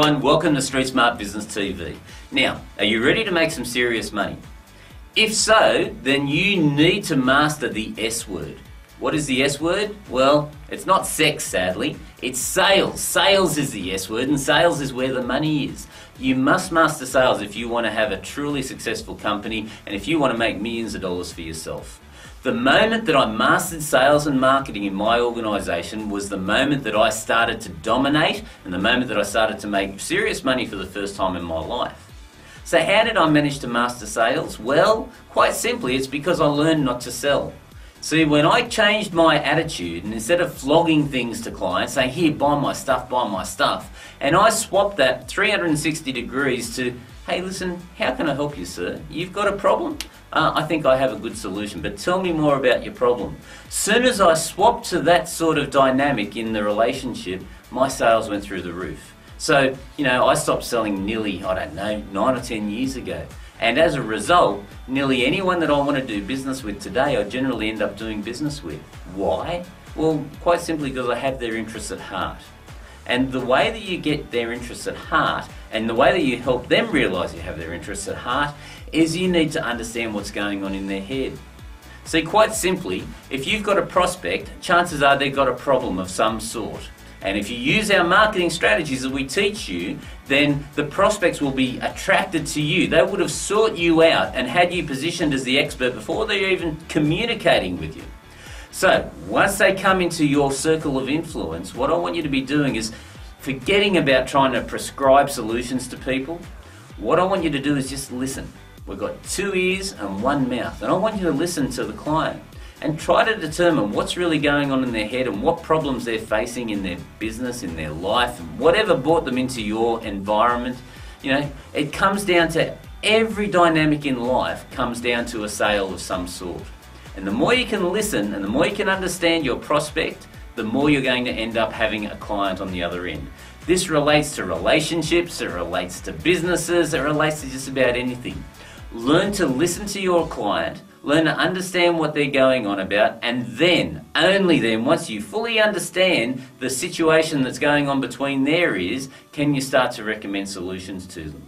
everyone, welcome to Street Smart Business TV. Now, are you ready to make some serious money? If so, then you need to master the S word. What is the S word? Well, it's not sex, sadly. It's sales. Sales is the S word, and sales is where the money is. You must master sales if you want to have a truly successful company and if you want to make millions of dollars for yourself. The moment that I mastered sales and marketing in my organisation was the moment that I started to dominate and the moment that I started to make serious money for the first time in my life. So how did I manage to master sales? Well, quite simply, it's because I learned not to sell. See, when I changed my attitude and instead of flogging things to clients, saying, here, buy my stuff, and I swapped that 360 degrees to, hey, listen, how can I help you, sir? You've got a problem? I think I have a good solution, but tell me more about your problem. Soon as I swapped to that sort of dynamic in the relationship, my sales went through the roof. So, I stopped selling nearly, 9 or 10 years ago. And as a result, nearly anyone that I want to do business with today, I generally end up doing business with. Why? Well, quite simply because I have their interests at heart. And the way that you get their interests at heart and the way that you help them realise you have their interests at heart is you need to understand what's going on in their head. See, quite simply, if you've got a prospect, chances are they've got a problem of some sort. And if you use our marketing strategies that we teach you, then the prospects will be attracted to you. They would have sought you out and had you positioned as the expert before they're even communicating with you. So, once they come into your circle of influence, what I want you to be doing is forgetting about trying to prescribe solutions to people. What I want you to do is just listen. We've got 2 ears and 1 mouth, and I want you to listen to the client and try to determine what's really going on in their head and what problems they're facing in their business, in their life, and whatever brought them into your environment. It comes down to every dynamic in life comes down to a sale of some sort. And the more you can listen and the more you can understand your prospect, the more you're going to end up having a client on the other end. This relates to relationships, it relates to businesses, it relates to just about anything. Learn to listen to your client, learn to understand what they're going on about, and then, only then, once you fully understand the situation that's going on between their ears, can you start to recommend solutions to them.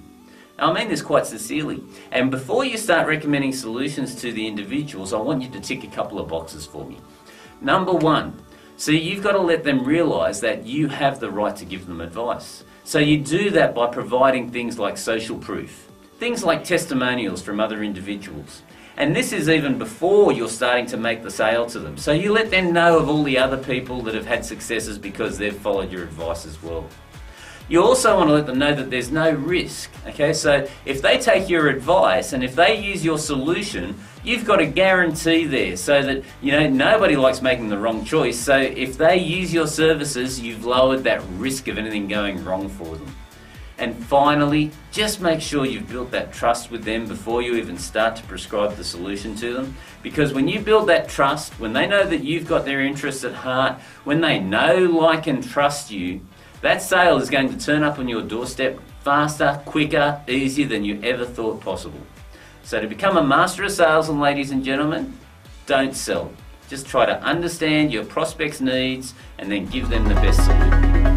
Now, I mean this quite sincerely. And before you start recommending solutions to the individuals, I want you to tick a couple of boxes for me. Number 1, so you've got to let them realise that you have the right to give them advice. So you do that by providing things like social proof, things like testimonials from other individuals. And this is even before you're starting to make the sale to them. So you let them know of all the other people that have had successes because they've followed your advice as well. You also want to let them know that there's no risk. Okay, so if they take your advice and if they use your solution, you've got a guarantee there so that, nobody likes making the wrong choice. So if they use your services, you've lowered that risk of anything going wrong for them. And finally, just make sure you've built that trust with them before you even start to prescribe the solution to them. Because when you build that trust, when they know that you've got their interests at heart, when they know, like and trust you, that sale is going to turn up on your doorstep faster, quicker, easier than you ever thought possible. So to become a master of sales, and ladies and gentlemen, don't sell. Just try to understand your prospects' needs and then give them the best solution.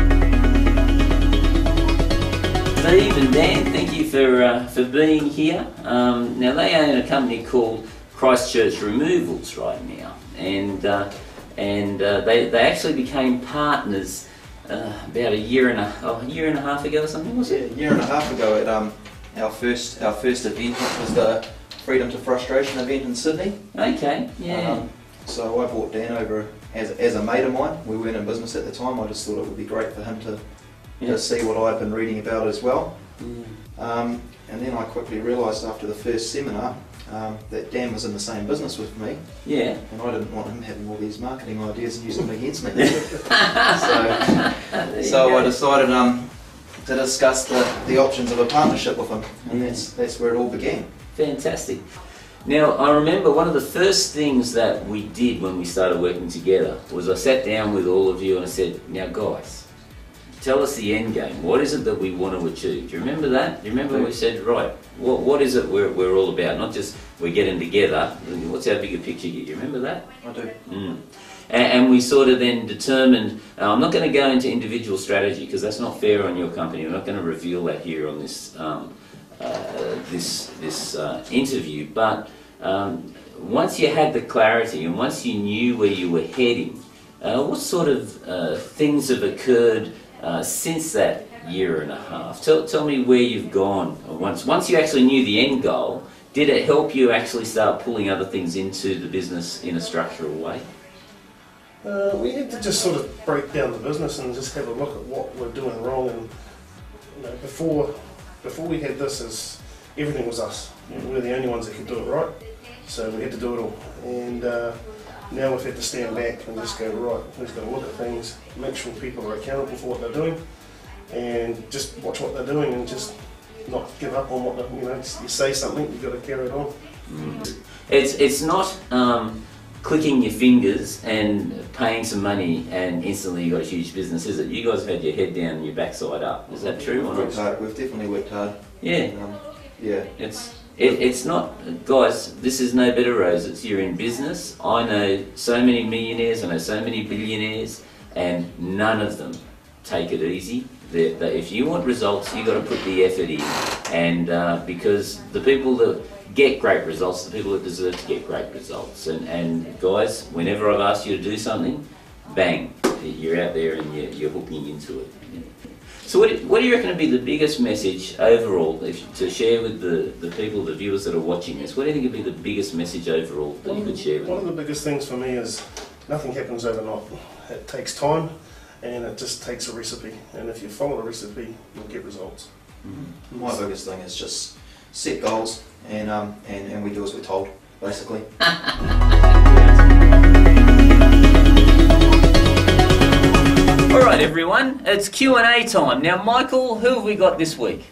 Steve and Dan, thank you for being here. Now they own a company called Christchurch Removals right now, and they actually became partners about a year and a half ago or something, was it? Yeah, a year and a half ago at our first event, which was the Freedom to Frustration event in Sydney. Okay, yeah. So I brought Dan over as a mate of mine. We weren't in business at the time. I just thought it would be great for him to see what I'd been reading about as well. And then I quickly realised after the first seminar that Dan was in the same business with me. Yeah. And I didn't want him having all these marketing ideas and using them against me. so I decided to discuss the options of a partnership with him, and that's where it all began. Fantastic. Now, I remember one of the first things that we did when we started working together was I sat down with all of you and I said, now guys, tell us the end game. What is it that we want to achieve? Do you remember that? Do you remember when we said, right, what is it we're all about? Not just we're getting together. What's our bigger picture here? Do you remember that? I do. And we sort of then determined, I'm not going to go into individual strategy because that's not fair on your company. I'm not going to reveal that here on this interview. But once you had the clarity and once you knew where you were heading, what sort of things have occurred since that year and a half? Tell me where you've gone. Once you actually knew the end goal, did it help you actually start pulling other things into the business in a structural way? We had to just sort of break down the business and just have a look at what we're doing wrong. And before we had this, everything was us. We were the only ones that could do it right, so we had to do it all. And now we've had to stand back and just go, right, we've got to look at things, make sure people are accountable for what they're doing, and just watch what they're doing and just not give up on what you say something, you've got to carry it on. It's not clicking your fingers and paying some money and instantly you've got a huge business, is it? You guys have had your head down and your backside up. Is that true? We've definitely worked hard. Yeah. Yeah. It's not, guys, this is no better roses. You're in business. I know so many millionaires, I know so many billionaires, and none of them take it easy. If you want results, you've got to put the effort in. And because the people that get great results, the people that deserve to get great results. And guys, whenever I've asked you to do something, bang, you're out there and you're hooking into it. So what do you reckon would be the biggest message overall to share with the people, the viewers that are watching this? What do you think would be the biggest message overall that you could share with them? One of the biggest things for me is nothing happens overnight. It takes time and it just takes a recipe. And if you follow the recipe, you'll get results. Mm-hmm. My biggest thing is just set goals and we do as we're told, basically. Alright everyone, it's Q&A time. Now Michael, who have we got this week?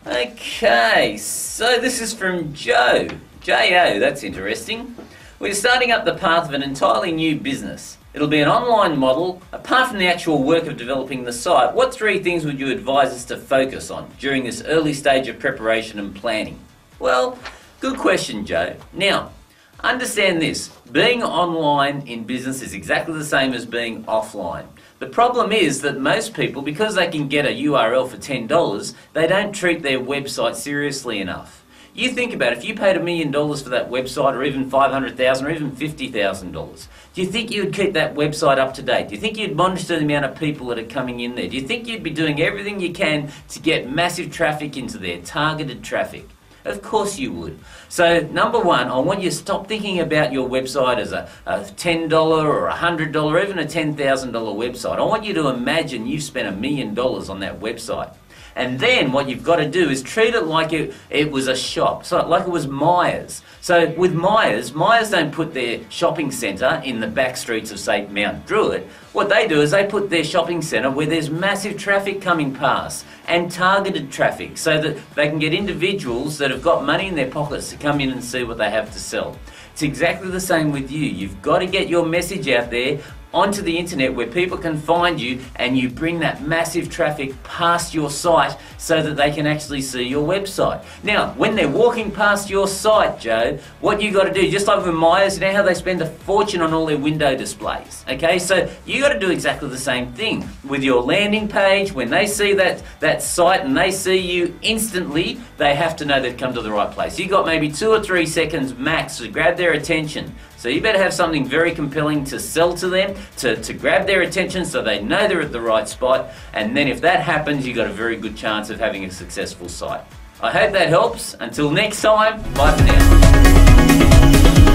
Okay, so this is from Joe. J-O, that's interesting. We're starting up the path of an entirely new business. It'll be an online model. Apart from the actual work of developing the site, what 3 things would you advise us to focus on during this early stage of preparation and planning? Well, good question, Joe. Now, understand this. Being online in business is exactly the same as being offline. The problem is that most people, because they can get a URL for $10, they don't treat their website seriously enough. You think about it, if you paid $1 million for that website, or even $500,000 or even $50,000, do you think you'd keep that website up to date? Do you think you'd monitor the amount of people that are coming in there? Do you think you'd be doing everything you can to get massive traffic into there, targeted traffic? Of course you would. So number one, I want you to stop thinking about your website as a $10 or a $100 or even a $10,000 website. I want you to imagine you've spent $1 million on that website. And then what you've got to do is treat it like it was a shop, so like it was Myers. So with Myers don't put their shopping centre in the back streets of, say, Mount Druitt. What they do is they put their shopping centre where there's massive traffic coming past and targeted traffic so that they can get individuals that have got money in their pockets to come in and see what they have to sell. It's exactly the same with you. You've got to get your message out there onto the internet where people can find you, and you bring that massive traffic past your site so that they can actually see your website. Now, when they're walking past your site, Joe, what you got to do, just like with Myers, you know how they spend a fortune on all their window displays, okay? So you got to do exactly the same thing with your landing page. When they see that site and they see you instantly, they have to know they've come to the right place. You got maybe 2 or 3 seconds max to grab their attention. So you better have something very compelling to sell to them, to grab their attention so they know they're at the right spot. And then if that happens, you've got a very good chance of having a successful site. I hope that helps. Until next time, bye for now.